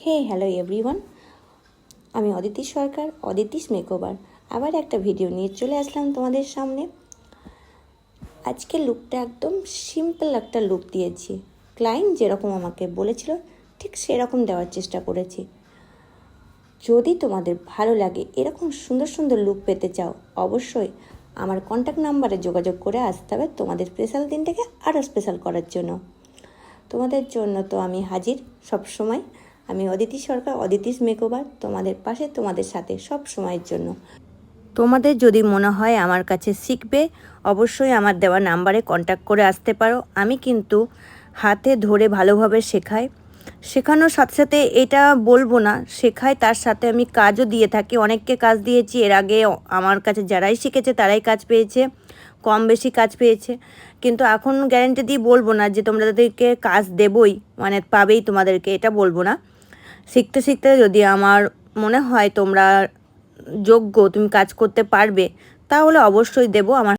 Hello everyone, আমি অদিতি সরকার, Aditi's makeover. আবার একটা ভিডিও নিয়ে চলে আসলাম তোমাদের সামনে। আজকে লুকটা একদম সিম্পল একটা লুক দিয়েছি। ক্লায়েন্ট যেরকম আমাকে বলেছিল ঠিক সেরকম দেওয়ার চেষ্টা করেছি। যদি তোমাদের ভালো লাগে, এরকম সুন্দর সুন্দর লুক পেতে চাও, অবশ্যই আমার কন্ট্যাক্ট নাম্বারে যোগাযোগ করে আসতে হবে তোমাদের স্পেশাল দিনটাকে আরও স্পেশাল করার জন্য। তোমাদের জন্য তো আমি হাজির সব সময়। আমি অদিতি সরকার, অদিতিস মেকওভার, তোমাদের পাশে, তোমাদের সাথে সব সময়ের জন্য। তোমাদের যদি মনে হয় আমার কাছে শিখবে, অবশ্যই আমার দেওয়া নাম্বারে কন্ট্যাক্ট করে আসতে পারো। আমি কিন্তু হাতে ধরে ভালোভাবে শেখাই। শেখানোর সাথে সাথে এটা বলবো না, শেখাই তার সাথে আমি কাজও দিয়ে থাকি। অনেককে কাজ দিয়েছি এর আগে, আমার কাছে যারাই শিখেছে তারাই কাজ পেয়েছে, কম বেশি কাজ পেয়েছে। কিন্তু এখন গ্যারেন্টি দিয়ে বলবো না যে তোমাদেরকে কাজ দেবই, মানে পাবেই তোমাদেরকে, এটা বলবো না। শিখতে শিখতে যদি আমার মনে হয় তোমরা যোগ্য, তুমি কাজ করতে পারবে, তাহলে অবশ্যই দেবো। আমার